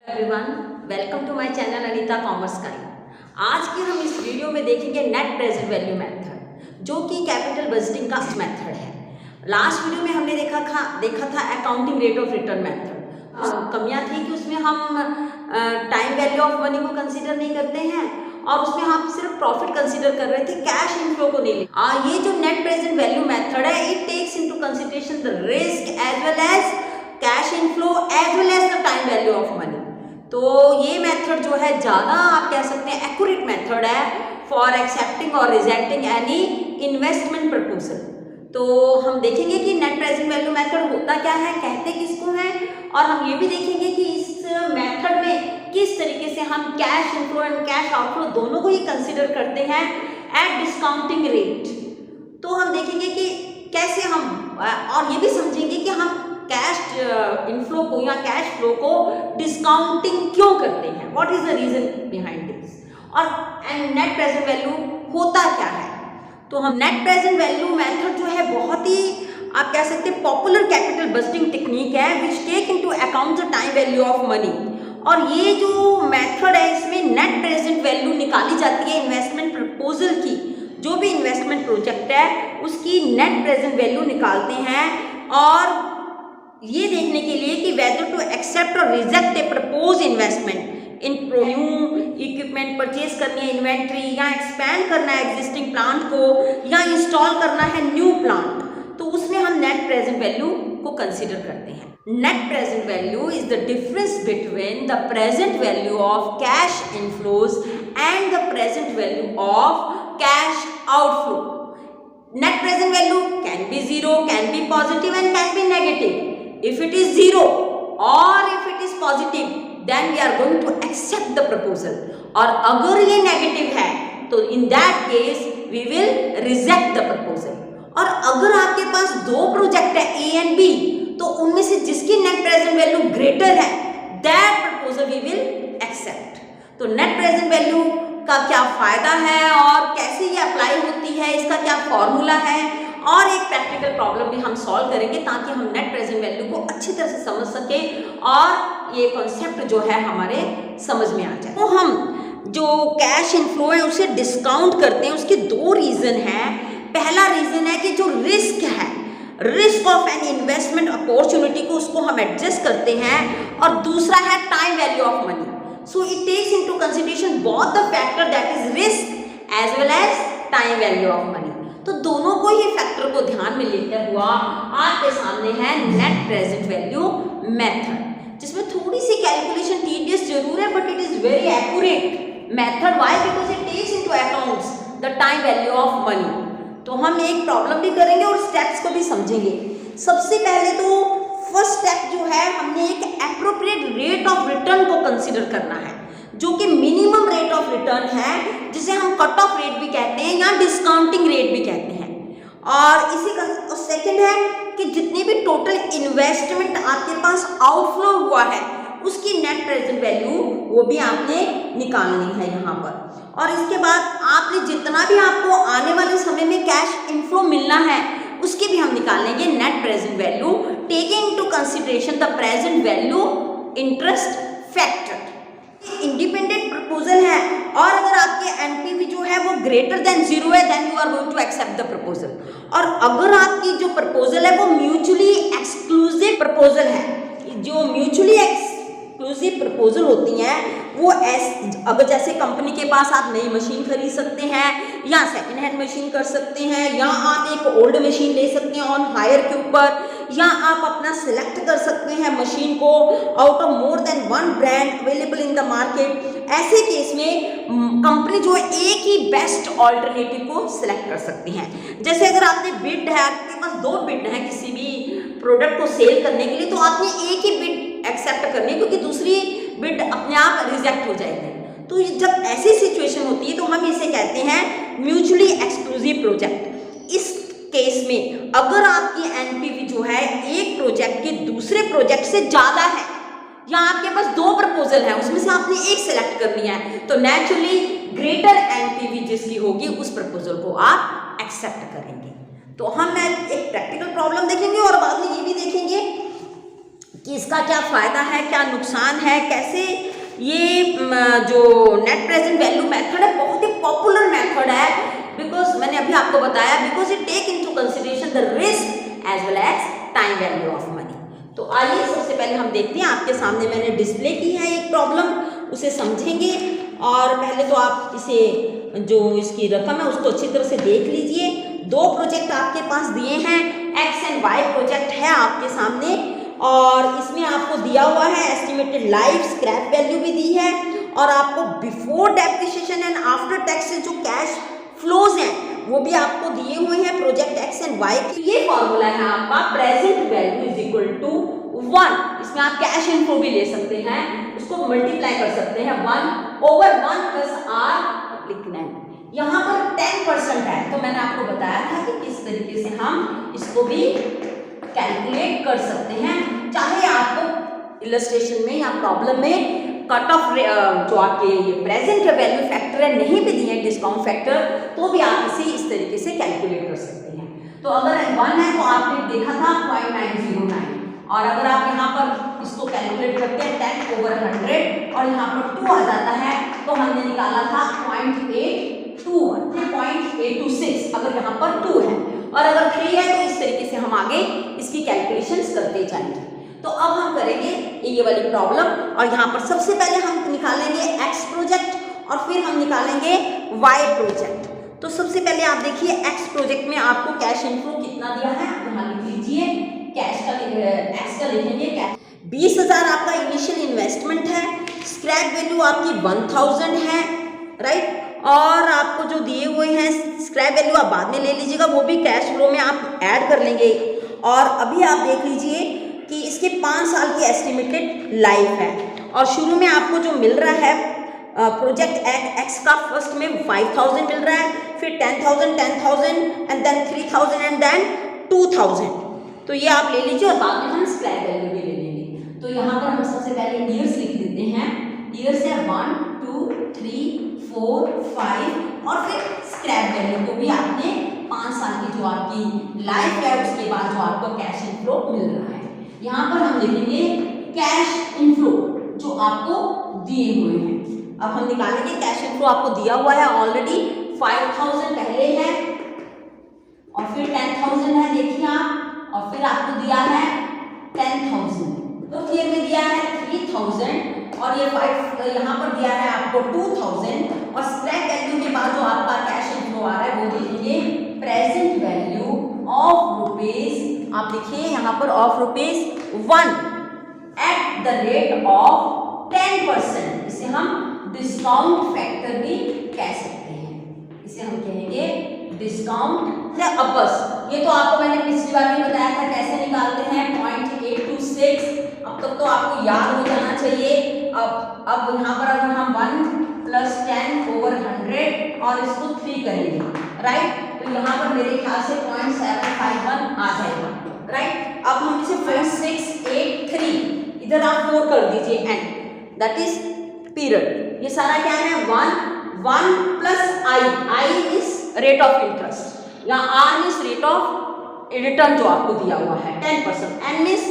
Everyone, welcome to my channel Anita commerce guide. आज की हम इस वीडियो में देखेंगे नेट प्रेजेंट वैल्यू मेथड, जो कि कैपिटल बजटिंग का मेथड है। लास्ट वीडियो में हमने देखा था accounting rate of return method. कमियां थी कि उसमें हम टाइम वैल्यू ऑफ मनी को कंसीडर नहीं करते हैं और उसमें हम सिर्फ प्रॉफिट कंसीडर कर रहे थे, कैश इनफ्लो को नहीं। ये जो नेट प्रेजेंट वैल्यू मेथड है, it takes into consideration the risk as well as cash inflow as well as the time value of money. तो ये मेथड जो है ज़्यादा आप कह सकते हैं एक्यूरेट मेथड है फॉर एक्सेप्टिंग और रिजेक्टिंग एनी इन्वेस्टमेंट प्रपोजल। तो हम देखेंगे कि नेट प्रेजेंट वैल्यू मेथड होता क्या है, कहते किसको है, और हम ये भी देखेंगे कि इस मेथड में किस तरीके से हम cash inflow and cash outflow दोनों को ही कंसिडर करते हैं एट डिस्काउंटिंग रेट। तो हम देखेंगे कि कैसे हम और ये भी समझेंगे कि हम कैश इनफ्लो को या कैश फ्लो को डिस्काउंटिंग क्यों करते हैं, what is the reason behind this, और एंड नेट प्रेजेंट वैल्यू होता क्या है। तो हम नेट प्रेजेंट वैल्यू मेथड जो है बहुत ही आप कह सकते हैं पॉपुलर कैपिटल बजटिंग टेक्निक है which take into account the time value of money. और ये जो मेथड है इसमें नेट प्रेजेंट वैल्यू निकाली जाती है इन्वेस्टमेंट प्रपोजल की। जो भी इन्वेस्टमेंट प्रोजेक्ट है उसकी नेट प्रेजेंट वैल्यू निकालते हैं और ये देखने के लिए कि वेदर टू एक्सेप्ट और रिजेक्ट ए प्रपोज इन्वेस्टमेंट इन न्यू इक्विपमेंट परचेज करनी है, इन्वेंट्री, या एक्सपैंड करना है एग्जिस्टिंग प्लांट को, या इंस्टॉल करना है न्यू प्लांट, तो उसमें हम नेट प्रेजेंट वैल्यू को कंसीडर करते हैं। Net present value is the difference between the present value of cash inflows and the present value of cash outflow. Net present value can be zero, can be positive and can be negative. If it is zero or if it is positive, then we are going to accept the proposal. और अगर ये negative है तो in that case we will reject the proposal. और अगर आपके पास दो project है A and B, तो उनमें से जिसकी net present value greater है, that proposal we will accept. तो net present value का क्या फायदा है और कैसे ये अप्लाई होती है, इसका क्या फॉर्मूला है, और एक प्रैक्टिकल प्रॉब्लम भी हम सॉल्व करेंगे ताकि हम नेट प्रेजेंट वैल्यू को अच्छी तरह से समझ सकें और ये कॉन्सेप्ट जो है हमारे समझ में आ जाए। तो हम जो कैश इनफ्लो है उसे डिस्काउंट करते हैं, उसके दो रीजन हैं। पहला रीजन है कि जो रिस्क है, risk of an investment opportunity को उसको हम एडजस्ट करते हैं, और दूसरा है time value of money. So it takes into consideration both the factor that is risk as well as time value of money. तो दोनों को ही फैक्टर को ध्यान में लेते हुआ आपके सामने है नेट प्रेजेंट वैल्यू मेथड, जिसमें थोड़ी सी कैलकुलेशन टीडियस जरूर है but it is very accurate method. Why? Because it takes into accounts the time value of money. तो हम एक प्रॉब्लम भी करेंगे और स्टेप्स को भी समझेंगे। सबसे पहले तो फर्स्ट स्टेप जो है, हमने एक एप्रोप्रिएट रेट ऑफ रिटर्न को कंसीडर करना है, जो कि मिनिमम रेट ऑफ रिटर्न है, जिसे हम कट ऑफ रेट भी कहते हैं या डिस्काउंटिंग रेट भी कहते हैं। और इसी का सेकंड है कि जितनी भी टोटल इन्वेस्टमेंट आपके पास आउटफ्लो हुआ है उसकी नेट प्रेजेंट वैल्यू वो भी आपने निकालनी है यहाँ पर। और इसके बाद आपने जितना भी आपको आने वाले समय में कैश इनफ्लो मिलना है उसकी भी हम निकाल लेंगे net present value, taking into consideration the present value interest factor. Independent proposal है और अगर आपके एनपीवी जो है वो ग्रेटर देन जीरो है, then you are going to accept the proposal. और अगर आपकी जो प्रपोजल है वो म्यूचुअली एक्सक्लूसिव प्रपोजल है, जो म्यूचुअली एक्सक्लूसिव प्रपोजल होती हैं वो अगर जैसे कंपनी के पास आप नई मशीन खरीद सकते हैं या सेकेंड हैंड मशीन कर सकते हैं, या आप एक ओल्ड मशीन ले सकते हैं ऑन हायर के ऊपर, या आप अपना सिलेक्ट कर सकते हैं मशीन को out of more than one brand available in the market. ऐसे केस में कंपनी जो है एक ही बेस्ट ऑल्टरनेटिव को सिलेक्ट कर सकती हैं। जैसे अगर आपने बिड है, आपके पास दो बिड है किसी भी प्रोडक्ट को सेल करने के लिए, तो आपने एक ही बिड एक्सेप्ट करनी है क्योंकि दूसरी बिड अपने आप रिजेक्ट हो जाएगी। तो जब ऐसी सिचुएशन होती है तो हम इसे कहते हैं म्यूचुअली एक्सक्लूसिव प्रोजेक्ट। इस केस में अगर आपकी एनपीवी जो है एक प्रोजेक्ट के दूसरे प्रोजेक्ट से ज़्यादा है, या आपके पास दो प्रपोजल है उसमें से आपने एक सेलेक्ट करनी है, तो नेचुरली ग्रेटर एनपीवी जिसकी होगी उस प्रपोजल को आप एक्सेप्ट करेंगे। तो हम एक प्रैक्टिकल प्रॉब्लम देखेंगे और बाद में ये भी देखेंगे कि इसका क्या फ़ायदा है, क्या नुकसान है, कैसे ये जो नेट प्रेजेंट वैल्यू मेथड है बहुत ही पॉपुलर मेथड है, बिकॉज मैंने अभी आपको बताया because it take into consideration the risk as well as time value of money. तो आइए सबसे पहले हम देखते हैं, आपके सामने मैंने डिस्प्ले की है एक प्रॉब्लम, उसे समझेंगे। और पहले तो आप इसे जो इसकी रकम है उसको अच्छी तरह से देख लीजिए। दो प्रोजेक्ट आपके पास दिए हैं, एक्स एंड वाई प्रोजेक्ट है आपके सामने, और इसमें आपको दिया हुआ है एस्टिमेटेड लाइफ स्क्रैप वैल्यू भी दी है, और आपको before depreciation and after tax जो कैश फ्लोज हैं वो भी आपको दिए हुए हैं प्रोजेक्ट एक्स एंड वाई की। ये फॉर्मूला है आपका present value is equal to 1। इसमें आप कैश इनफ्लो भी ले सकते हैं, उसको मल्टीप्लाई कर सकते हैं 1/1 प्लस आर लिखना है। यहाँ पर 10% है, तो मैंने आपको बताया था कि किस तरीके से हम इसको भी कैलकुलेट कर सकते हैं। चाहे आपको इलस्ट्रेशन में या प्रॉब्लम में कट ऑफ जो आपके ये प्रेजेंट वैल्यू फैक्टर है नहीं भी दिए डिस्काउंट फैक्टर, तो भी आप इसे इस तरीके से कैलकुलेट कर सकते हैं। तो अगर 1 है तो आपने देखा था 0.909, और अगर आप यहाँ पर इसको कैलकुलेट करते हैं 10/100 और यहाँ पर 2 आ जाता है, तो हमने निकाला था 0.821 0.826, अगर यहाँ पर 2 है, और अगर 3 है तो इस तरीके से हम आगे इसकी कैलकुलेशंस करते जाएंगे। तो अब हम करेंगे ये वाली प्रॉब्लम, और यहाँ पर सबसे पहले हम निकालेंगे एक्स प्रोजेक्ट और फिर हम निकालेंगे वाई प्रोजेक्ट। तो सबसे पहले आप देखिए एक्स प्रोजेक्ट में आपको कैश इनफ्लो कितना दिया है, यहाँ लिख लीजिए। कैश का एक्स का लिखेंगे 20,000 आपका इनिशियल इन्वेस्टमेंट है, स्क्रैप वैल्यू आपकी 1000 है, राइट। और आपको जो दिए हुए हैं स्क्रैप वैल्यू आप बाद में ले लीजिएगा, वो भी कैश फ्लो में आप ऐड कर लेंगे। और अभी आप देख लीजिए कि इसके 5 साल की एस्टिमेटेड लाइफ है, और शुरू में आपको जो मिल रहा है प्रोजेक्ट एक्स का फर्स्ट में 5000 मिल रहा है, फिर 10,000 एंड देन 3000 एंड देन 2000। तो ये आप ले लीजिए, और बाद में हम स्क्रैप वैल्यू भी ले लेंगे। तो यहाँ पर हम सबसे पहले ईयर्स लिख देते हैं। ईयर्स है 1 2 3 4 5, और फिर स्क्रैप वैल्यू को भी आपने 5 साल की जो आपकी लाइफ है उसके बाद जो आपको कैश इनफ्लो मिल रहा है। यहाँ पर हम लिखेंगे कैश इनफ्लो जो आपको दिए हुए हैं। अब हम निकालेंगे कैश इनफ्लो, आपको दिया हुआ है ऑलरेडी 5000 पहले है, और फिर 10,000 है, देखिए आप, और फिर आपको दिया है 10,000, तो फिर में दिया है 3000, और ये 5 यहाँ पर दिया है आपको 2000, और स्क्रैप वैल्यू के बाद जो आपका कैश इनफ्लो आ रहा है वो लिखेंगे प्रेजेंट वैल्यू ऑफ रुपीज, आप लिखिए यहाँ पर of ₹1 at the rate of 10%। इसे हम डिस्काउंट फैक्टर भी कह सकते हैं, इसे हम कहेंगे डिस्काउंट या अपस। ये तो आपको मैंने पिछली बार भी बताया था कैसे निकालते हैं, 0.826। अब तक तो आपको याद हो जाना चाहिए। अब यहाँ पर अगर हम 1 + 10/100 और इसको 3 करेंगे, राइट, तो यहाँ पर मेरे ख्याल से 0.751 आ जाएगा, राइट। अब हम इसे 4683, इधर आप 4 कर दीजिए एंड दैट इज पीरियड। ये सारा क्या है 1 plus i is rate of interest, या r is rate of return जो आपको दिया हुआ है 10%, n means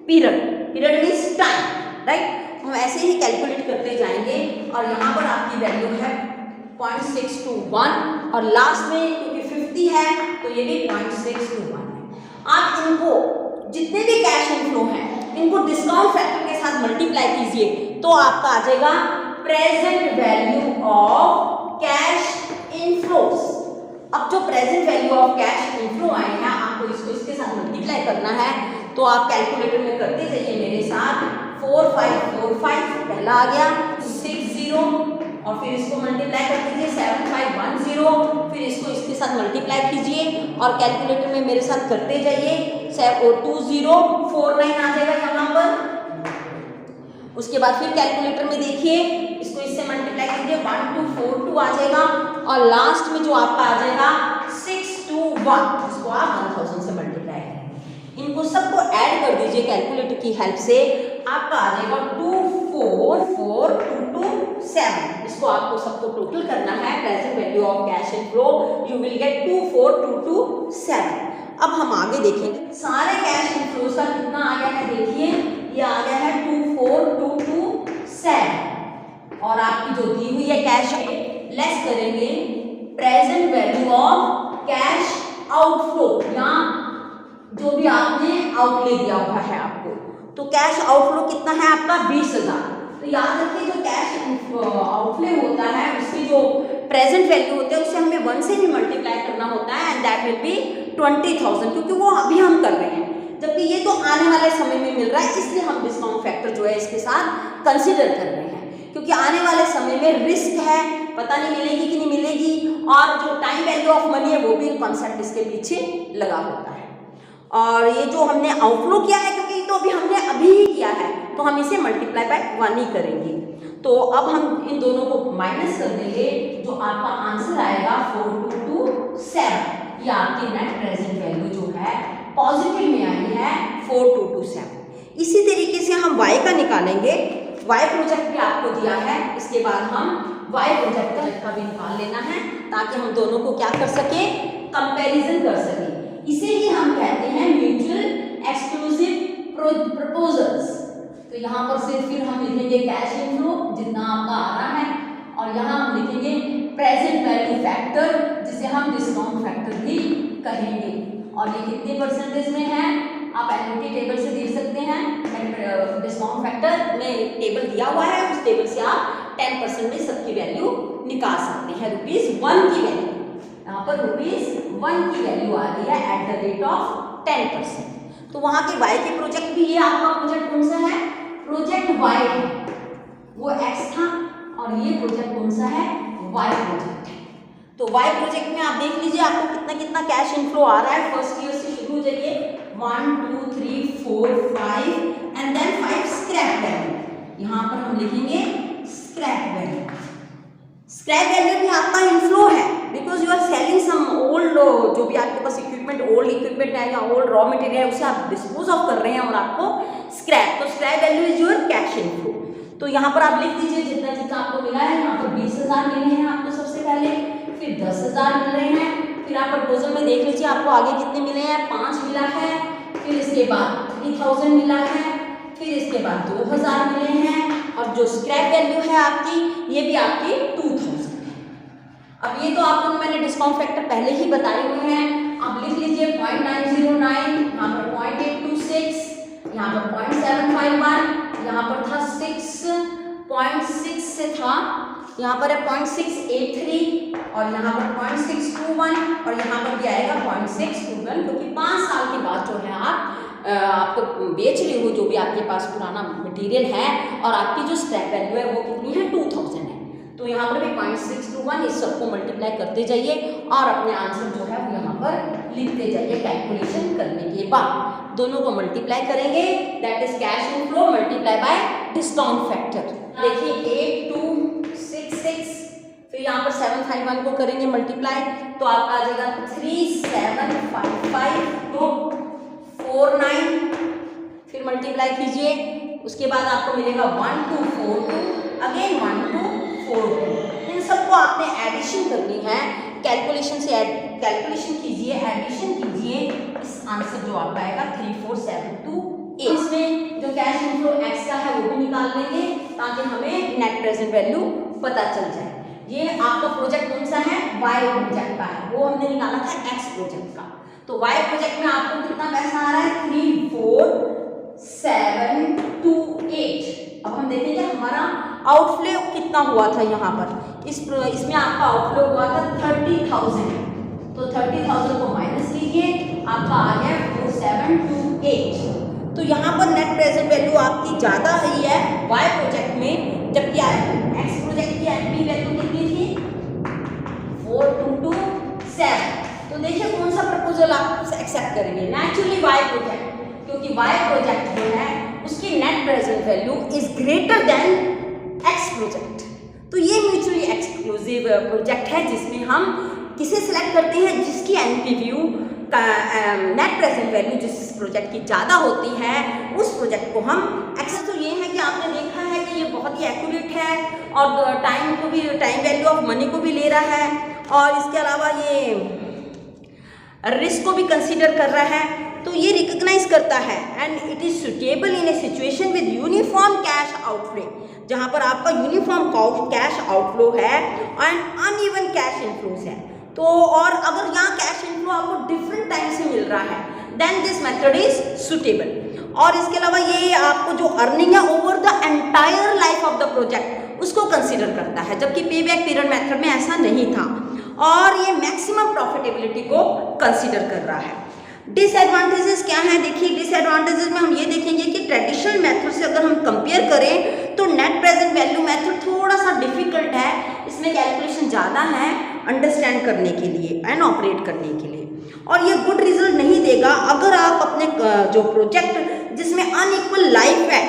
period means time, right. हम ऐसे ही कैलकुलेट करते जाएंगे, और यहाँ पर आपकी वैल्यू है 0.621, और लास्ट में क्योंकि 50 है तो ये भी 0.621 है। आप इनको जितने भी कैश इनफ्लो हैं इनको डिस्काउंट फैक्टर के साथ मल्टीप्लाई कीजिए, तो आपका आ जाएगा present value of cash inflows. अब जो present value of cash inflow आए हैं आपको इसको इसके साथ मल्टीप्लाई करना है, तो आप कैलकुलेटर में करते जाइए मेरे साथ। 4545 पहला आ गया, 60, और फिर इसको मल्टीप्लाई कर दीजिए 7510, फिर इसको इसके साथ मल्टीप्लाई कीजिए और कैलकुलेटर में मेरे साथ करते जाइए। 2049 आ जाएगा यहाँ पर। उसके बाद फिर कैलकुलेटर में देखिए, इसको इससे मल्टीप्लाई कीजिए 1242 आ जाएगा, और लास्ट में जो आपका आ जाएगा 621, इसको आप 1000 से मल्टीप्लाई करेंगे। इनको सबको ऐड कर दीजिए कैलकुलेटर की हेल्प से, आपका आ जाएगा 2442227। इसको आपको सबको टोटल करना है, present value of cash inflow, you will get 24227। अब हम आगे देखेंगे सारे कैश इनफ्लोज का कितना आ गया है, देखिए ये आ गया है 24227 और आपकी जो दी हुई है कैश लेस करेंगे present value of cash outflow या जो भी आपने आउटले दिया हुआ है आपको। तो कैश आउटफ्लो कितना है आपका 20,000। तो याद रखिए जो कैश आउटले होता है उसकी जो प्रेजेंट वैल्यू होते हैं उसे हमें 1 से ही मल्टीप्लाई करना होता है एंड दैट विल बी 20,000 क्योंकि वो अभी हम कर रहे हैं, जबकि ये तो आने वाले समय में मिल रहा है इसलिए हम डिस्काउंट फैक्टर जो है इसके साथ कंसिडर कर रहे हैं क्योंकि आने वाले समय में रिस्क है, पता नहीं मिलेगी कि नहीं मिलेगी और जो टाइम वैल्यू ऑफ मनी है वो भी कॉन्सेप्ट इसके पीछे लगा होता है। और ये जो हमने आउटफ्लो किया है क्योंकि तो अभी हमने अभी ही किया है तो हम इसे मल्टीप्लाई बाय 1 ही करेंगे। तो अब हम इन दोनों को माइनस कर देंगे, जो आपका आंसर आएगा 4227। ये आपकी नेट प्रेजेंट वैल्यू जो है पॉजिटिव में आई है 4227। इसी तरीके से हम y का निकालेंगे। y प्रोजेक्ट भी आपको दिया है, इसके बाद हम y प्रोजेक्ट का भी निकाल लेना है ताकि हम दोनों को क्या कर सके, कंपैरिजन कर सके। इसे ही हम कहते हैं म्यूचुअल एक्सक्लूसिव प्रपोजल्स। तो यहाँ पर से फिर हम लिखेंगे कैश इनफ्लो जितना आपका आ रहा है और यहाँ हम लिखेंगे प्रेजेंट वैल्यू फैक्टर जिसे हम डिस्काउंट फैक्टर भी कहेंगे। और ये कितने परसेंटेज में है आप एनुटी टेबल से देख सकते हैं। डिस्काउंट फैक्टर में टेबल दिया हुआ है, उस टेबल से आप 10% में सबकी वैल्यू निकाल सकते हैं। ₹1 की वैल्यू यहाँ पर ₹1 की वैल्यू आ रही है एट द रेट ऑफ 10%। तो वहाँ के y के प्रोजेक्ट भी, ये आपका प्रोजेक्ट कौन सा है, प्रोजेक्ट y है, वो x था और ये प्रोजेक्ट कौन सा है, y प्रोजेक्ट है। तो y प्रोजेक्ट में आप देख लीजिए आपको कितना कितना कैश इनफ्लो आ रहा है। फर्स्ट ईयर से शुरू हो जाइए 1 2 3 4 5 एंड देन 5 स्क्रैप वैल्यू। यहाँ पर हम लिखेंगे स्क्रैप वैल्यू। स्क्रैप वैल्यू भी आपका इनफ्लो है because you are selling some old, जो भी आपके पास इक्विपमेंट ओल्ड इक्विपमेंट है या ओल्ड रॉ मटेरियल है उसे आप डिस्पोज ऑफ कर रहे हैं और आपको स्क्रैप, तो scrap value is your cash inflow. तो यहाँ पर आप लिख दीजिए जितना जितना आपको मिला है। यहाँ पर 20,000 मिले हैं आपको सबसे पहले, फिर 10,000 मिल रहे हैं, फिर आप प्रपोजल में देख लीजिए आपको आगे कितने मिले हैं, 5 मिला है, फिर इसके बाद 3,000 मिला है, फिर इसके बाद 2,000 मिले हैं और जो स्क्रैप वैल्यू है आपकी ये भी आपकी 2,000 है। अब ये तो आपको मैंने डिस्काउंट फैक्टर पहले ही बताए हुए हैं। अब लिख लीजिए 0.909, यहाँ पर 0.826, यहाँ पर 0.751, यहाँ पर था 6.6 से था, यहाँ पर है 0.683 और यहाँ पर 0.621 और यहाँ पर भी आएगा 0.621 क्योंकि 5 साल के बाद जो है आपको बेच रहे हो जो भी आपके पास पुराना मटेरियल है और आपकी जो स्क्रैप वैल्यू है वो कितनी है 2,000 है। तो यहाँ पर भी 0.621 इस सबको मल्टीप्लाई करते जाइए और अपने आंसर जो है वो यहाँ पर लिखते जाइए। कैलकुलेशन करने के बाद दोनों को मल्टीप्लाई करेंगे, that is cash inflow multiply by discount factor. देखिए 8266, फिर यहाँ पर 751 को करेंगे मल्टीप्लाई तो आपका आ जाएगा 375549, फिर मल्टीप्लाई कीजिए, उसके बाद आपको मिलेगा 1242, अगेन 1242। इन सबको आपने एडिशन करनी है, कैलकुलेशन से कैलकुलेशन कीजिए, एडिशन कीजिए, इस आंसर जो आपका आएगा 34728। इसमें जो कैश इनफ्लो एक्स का है वो भी निकाल लेंगे ताकि हमें नेट प्रेजेंट वैल्यू पता चल जाए। ये आपका प्रोजेक्ट कौन सा है, वाई प्रोजेक्ट का है, वो हमने निकाला था एक्स प्रोजेक्ट का। तो वाई प्रोजेक्ट में आपको कितना पैसा आ रहा है 34728। अब हम देखेंगे हमारा आउटफ्लो कितना हुआ था। यहाँ पर इसमें आपका आउटफ्लो हुआ था 30,000, तो 30,000 को माइनस कीजिए, आपका आ गया 4728। तो यहाँ पर नेट प्रेजेंट वैल्यू आपकी ज़्यादा ही है वाई प्रोजेक्ट में, जबकि एक्स प्रोजेक्ट की एनपी वैल्यू कितनी थी 4227। तो देखिए कौन सा प्रपोजल आप एक्सेप्ट करेंगे, नेचुरली वाई प्रोजेक्ट, क्योंकि वाई प्रोजेक्ट जो है उसकी net present value is greater than x project. तो ये म्यूचुअली एक्सक्लूसिव प्रोजेक्ट है जिसमें हम किसे सिलेक्ट करते हैं, जिसकी एनपीवी का नेट प्रेजेंट वैल्यू जिस प्रोजेक्ट की ज़्यादा होती है उस प्रोजेक्ट को हम एक्सेस। तो ये है कि आपने देखा है कि ये बहुत ही एक्यूरेट है और टाइम वैल्यू ऑफ मनी को भी ले रहा है और इसके अलावा ये रिस्क को भी कंसीडर कर रहा है। तो ये रिकॉग्नाइज करता है and it is suitable in a situation with uniform cash outflow, जहाँ पर आपका यूनिफॉर्म कैश आउटफ्लो है एंड अनइवन कैश इनफ्लोज है। तो और अगर यहाँ कैश इनफ्लो आपको डिफरेंट टाइम से मिल रहा है then this method is suitable. और इसके अलावा ये आपको जो अर्निंग है over the entire life of the project उसको कंसीडर करता है, जबकि पे बैक पीरियड मेथड में ऐसा नहीं था। और ये मैक्सिमम प्रॉफिटेबिलिटी को कंसीडर कर रहा है। डिसएडवांटेजेस क्या है, देखिए डिसएडवांटेजेस में हम ये देखेंगे कि ट्रेडिशनल मेथड से अगर हम कंपेयर करें तो नेट प्रेजेंट वैल्यू मेथड थोड़ा सा डिफिकल्ट है, इसमें कैलकुलेशन ज़्यादा है अंडरस्टैंड करने के लिए एंड ऑपरेट करने के लिए, और ये गुड रिजल्ट नहीं देगा अगर आप अपने जो प्रोजेक्ट जिसमें अनइक्वल लाइफ है,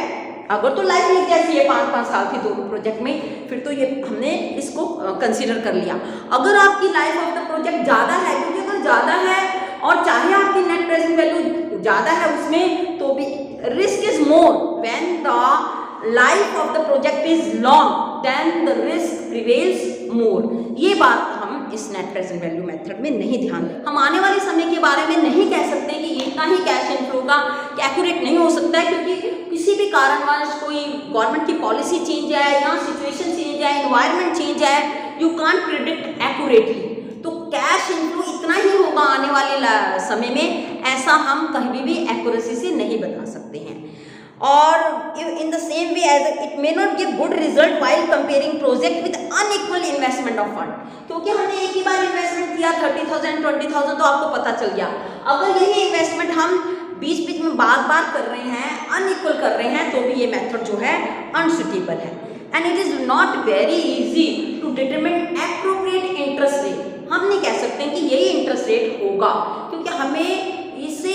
अगर तो लाइफ नहीं जैसी है 5-5 साल की दोनों प्रोजेक्ट में, फिर तो ये हमने इसको कंसीडर कर लिया। अगर आपकी लाइफ ऑफ द प्रोजेक्ट ज़्यादा है, क्योंकि अगर ज़्यादा है और चाहे आपकी नेट प्रेजेंट वैल्यू ज़्यादा है उसमें, तो भी risk is more when the life of the project is long then the risk prevails more. ये बात हम इस नेट प्रेजेंट वैल्यू मेथड में नहीं ध्यान दें। हम आने वाले समय के बारे में नहीं कह सकते कि इतना ही कैश इनफ्लो का एक्यूरेट नहीं हो सकता है, क्योंकि किसी भी कारणवश कोई गवर्नमेंट की पॉलिसी चेंज है या सिचुएशन चेंज है, एनवायरनमेंट चेंज है, यू कांट प्रिडिक्ट एक्यूरेटली। तो कैश इनफ्लो इतना ही होगा आने वाले समय में, ऐसा हम कहीं भी एक्यूरेसी से नहीं बता सकते हैं। और in the same way as it may not give good result while comparing project with unequal investment of fund, क्योंकि हमने एक ही बार इन्वेस्टमेंट किया 30,000 20,000 तो आपको पता चल गया। अगर यही इन्वेस्टमेंट हम बीच बीच में बार बार कर रहे हैं, अनइक्वल कर रहे हैं, तो भी ये मेथड जो है अनसुटेबल है and it is not very easy to determine appropriate interest rate. हम नहीं कह सकते कि यही इंटरेस्ट रेट होगा, क्योंकि हमें इसे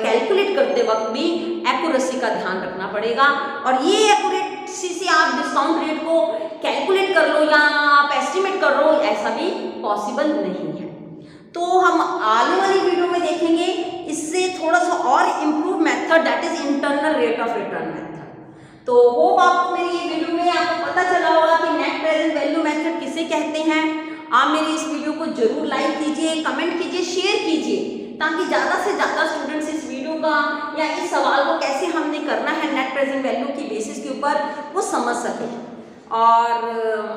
कैलकुलेट करते वक्त भी एक्यूरेसी का ध्यान रखना पड़ेगा, और ये एक्यूरेसी से आप डिस्काउंट रेट को कैलकुलेट कर लो या आप एस्टिमेट कर लो, ऐसा भी पॉसिबल नहीं है। तो हम आने वाली वीडियो में देखेंगे इससे थोड़ा सा और improve method, that is internal rate of return method. तो होप आपको मेरी ये वीडियो में आपको पता चला होगा कि नेट प्रेजेंट वैल्यू मेथड किसे कहते हैं। आप मेरी इस वीडियो को जरूर लाइक कीजिए, कमेंट कीजिए, शेयर कीजिए, ताकि ज़्यादा से ज़्यादा स्टूडेंट्स इस वीडियो का या इस सवाल को कैसे हमने करना है नेट प्रेजेंट वैल्यू की बेसिस के ऊपर वो समझ सकें। और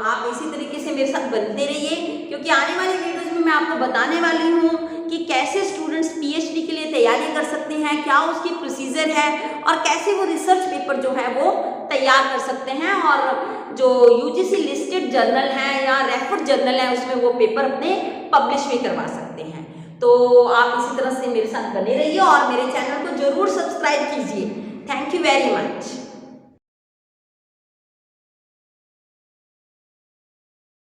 आप इसी तरीके से मेरे साथ बनते रहिए, क्योंकि आने वाली वीडियोज़ में मैं आपको बताने वाली हूँ कि कैसे स्टूडेंट्स पीएचडी के लिए तैयारी कर सकते हैं, क्या उसकी प्रोसीजर है, और कैसे वो रिसर्च पेपर जो है वो तैयार कर सकते हैं, और जो यूजीसी लिस्टेड जर्नल है या रेफर्ड जर्नल है उसमें वो पेपर अपने पब्लिश भी करवा सकते हैं। तो आप इसी तरह से मेरे साथ बने रहिए और मेरे चैनल को जरूर सब्सक्राइब कीजिए। Thank you very much.